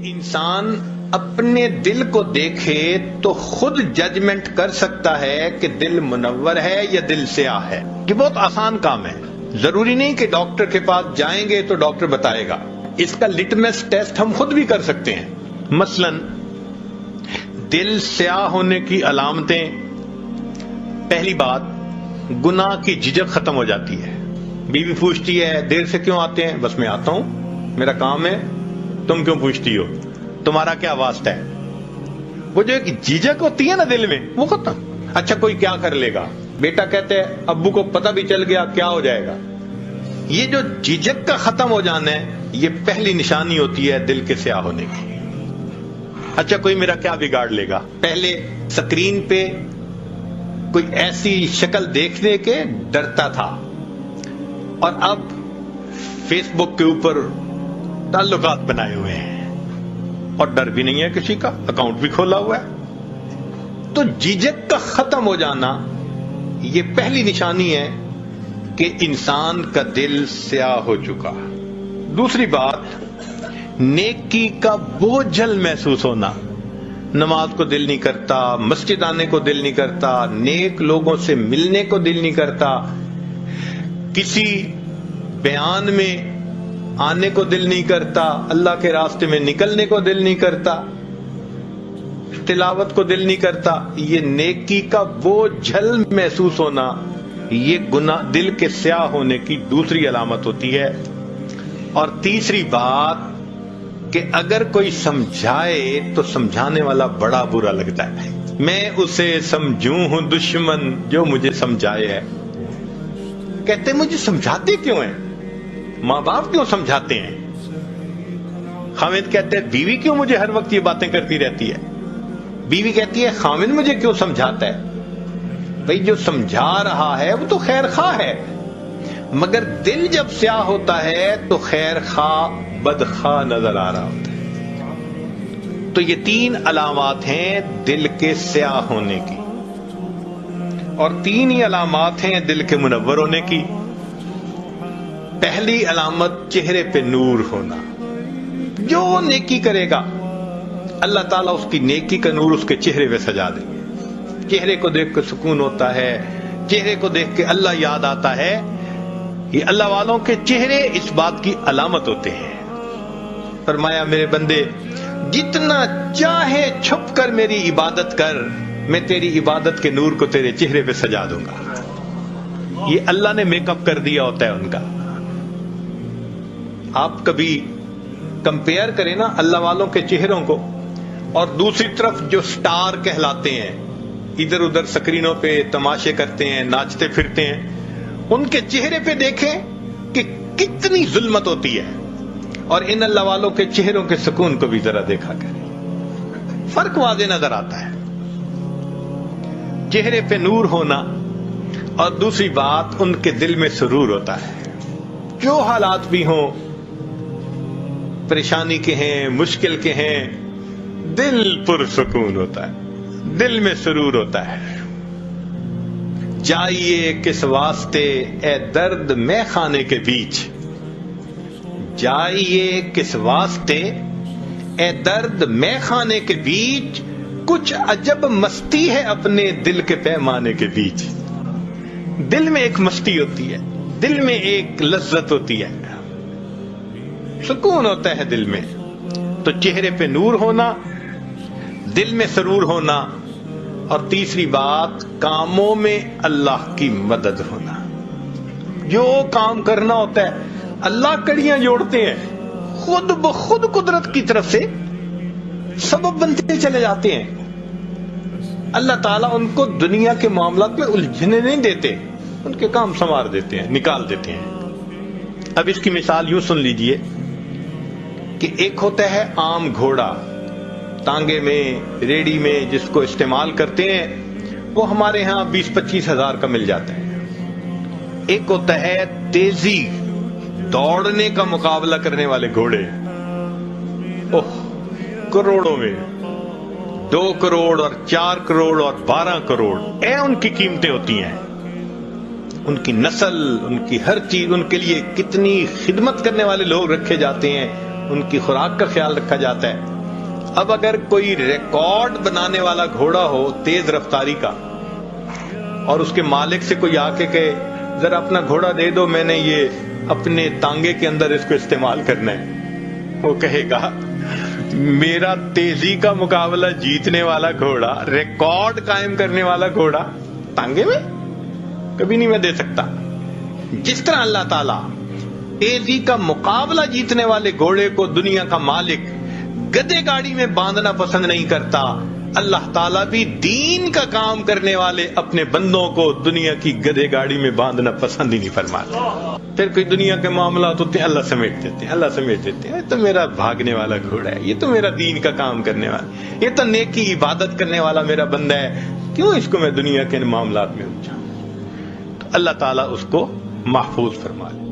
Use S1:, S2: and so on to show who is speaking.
S1: انسان اپنے دل کو دیکھے تو خود ججمنٹ کر سکتا ہے کہ دل منور ہے یا دل سیاہ ہے. یہ بہت آسان کام ہے. ضروری نہیں کہ ڈاکٹر کے پاس جائیں گے تو ڈاکٹر بتائے گا. اس کا لٹمس ٹیسٹ ہم خود بھی کر سکتے ہیں. مثلا دل سیاہ ہونے کی علامتیں: پہلی بات، گناہ کی جھجک ختم ہو جاتی ہے. بیوی پوچھتی ہے دیر سے کیوں آتے ہیں؟ بس میں آتا ہوں، میرا کام ہے. تم کیوں پوچھتی ہو؟ تمہارا کیا واسطہ ہے؟ وہ جو ایک جھجک ہوتی ہے نا دل میں، وہ ختم. اچھا کوئی کیا کر لے گا؟ بیٹا کہتے ہیں ابو کو پتہ بھی چل گیا کیا ہو جائے گا. یہ جو جھجک کا ختم ہو جانا ہے، یہ پہلی نشانی ہوتی ہے دل کے سیاہ ہونے کی. اچھا کوئی میرا کیا بگاڑ لے گا؟ پہلے سکرین پہ کوئی ایسی شکل دیکھنے کے ڈرتا تھا، اور اب فیس بک کے اوپر تعلقات بنائے ہوئے ہیں اور ڈر بھی نہیں ہے کسی کا، اکاؤنٹ بھی کھولا ہوا ہے. تو جھجک کا ختم ہو جانا یہ پہلی نشانی ہے کہ انسان کا دل سیاہ ہو چکا. دوسری بات، نیکی کا بوجھل محسوس ہونا. نماز کو دل نہیں کرتا، مسجد آنے کو دل نہیں کرتا، نیک لوگوں سے ملنے کو دل نہیں کرتا، کسی بیان میں آنے کو دل نہیں کرتا، اللہ کے راستے میں نکلنے کو دل نہیں کرتا، تلاوت کو دل نہیں کرتا. یہ نیکی کا بوجھل محسوس ہونا، یہ گناہ دل کے سیاہ ہونے کی دوسری علامت ہوتی ہے. اور تیسری بات کہ اگر کوئی سمجھائے تو سمجھانے والا بڑا برا لگتا ہے. میں اسے سمجھوں ہوں دشمن جو مجھے سمجھائے ہے. کہتے مجھے سمجھاتے کیوں ہیں؟ ماں باپ کیوں سمجھاتے ہیں؟ خامد کہتے ہیں بیوی کیوں مجھے ہر وقت یہ باتیں کرتی رہتی ہے؟ بیوی کہتی ہے خامد مجھے کیوں سمجھاتا ہے؟ بھئی جو سمجھا رہا ہے وہ تو خیر خواہ ہے، مگر دل جب سیاہ ہوتا ہے تو خیر خواہ بدخواہ نظر آ رہا ہوتا ہے. تو یہ تین علامات ہیں دل کے سیاہ ہونے کی، اور تین ہی علامات ہیں دل کے منور ہونے کی. پہلی علامت چہرے پہ نور ہونا. جو نیکی کرے گا اللہ تعالیٰ اس کی نیکی کا نور اس کے چہرے پہ سجا دے گے. چہرے کو دیکھ کے سکون ہوتا ہے، چہرے کو دیکھ کے اللہ یاد آتا ہے. یہ اللہ والوں کے چہرے اس بات کی علامت ہوتے ہیں. فرمایا میرے بندے جتنا چاہے چھپ کر میری عبادت کر، میں تیری عبادت کے نور کو تیرے چہرے پہ سجا دوں گا. یہ اللہ نے میک اپ کر دیا ہوتا ہے ان کا. آپ کبھی کمپیئر کریں نا اللہ والوں کے چہروں کو اور دوسری طرف جو سٹار کہلاتے ہیں، ادھر ادھر سکرینوں پہ تماشے کرتے ہیں، ناچتے پھرتے ہیں، ان کے چہرے پہ دیکھیں کہ کتنی ظلمت ہوتی ہے، اور ان اللہ والوں کے چہروں کے سکون کو بھی ذرا دیکھا کریں. فرق واضح نظر آتا ہے. چہرے پہ نور ہونا، اور دوسری بات ان کے دل میں سرور ہوتا ہے. جو حالات بھی ہوں، پریشانی کے ہیں، مشکل کے ہیں، دل پرسکون ہوتا ہے، دل میں سرور ہوتا ہے. جائیے کس واسطے اے درد میں خانے کے بیچ، جائیے کس واسطے اے درد میں خانے کے بیچ، کچھ عجب مستی ہے اپنے دل کے پیمانے کے بیچ. دل میں ایک مستی ہوتی ہے، دل میں ایک لذت ہوتی ہے، سکون ہوتا ہے دل میں. تو چہرے پہ نور ہونا، دل میں سرور ہونا، اور تیسری بات کاموں میں اللہ کی مدد ہونا. جو کام کرنا ہوتا ہے اللہ کڑیاں جوڑتے ہیں، خود بخود قدرت کی طرف سے سبب بنتے چلے جاتے ہیں. اللہ تعالیٰ ان کو دنیا کے معاملات میں الجھنے نہیں دیتے، ان کے کام سنوار دیتے ہیں، نکال دیتے ہیں. اب اس کی مثال یوں سن لیجئے کہ ایک ہوتا ہے عام گھوڑا، تانگے میں، ریڑی میں جس کو استعمال کرتے ہیں، وہ ہمارے ہاں 20-25 ہزار کا مل جاتا ہے. ایک ہوتا ہے تیزی دوڑنے کا مقابلہ کرنے والے گھوڑے، کروڑوں میں، 2 کروڑ اور 4 کروڑ اور 12 کروڑ ان کی قیمتیں ہوتی ہیں. ان کی نسل، ان کی ہر چیز، ان کے لیے کتنی خدمت کرنے والے لوگ رکھے جاتے ہیں، ان کی خوراک کا خیال رکھا جاتا ہے. اب اگر کوئی ریکارڈ بنانے والا گھوڑا ہو تیز رفتاری کا، اور اس کے مالک سے کوئی آ کے کہے ذرا اپنا گھوڑا دے دو، میں نے یہ اپنے تانگے کے اندر اس کو استعمال کرنا ہے، وہ کہے گا میرا تیزی کا مقابلہ جیتنے والا گھوڑا، ریکارڈ قائم کرنے والا گھوڑا تانگے میں کبھی نہیں میں دے سکتا۔ جس طرح اللہ تعالیٰ تیزی کا مقابلہ جیتنے والے گھوڑے کو دنیا کا مالک گدے گاڑی میں باندھنا پسند نہیں کرتا، اللہ تعالیٰ بھی دین کا کام کرنے والے اپنے بندوں کو دنیا کی گدے گاڑی میں باندھنا پسند ہی نہیں فرماتا۔ پھر کوئی دنیا کے معاملات ہوتے ہیں، اللہ سمیٹ دیتے ہیں، اللہ سمیٹ دیتے ہیں، یہ تو میرا بھاگنے والا گھوڑا ہے، یہ تو میرا دین کا کام کرنے والا، یہ تو نیکی عبادت کرنے والا میرا بندہ ہے، کیوں اس کو میں دنیا کے معاملات میں الجھاؤں؟ تو اللہ تعالیٰ اس کو محفوظ فرما لے۔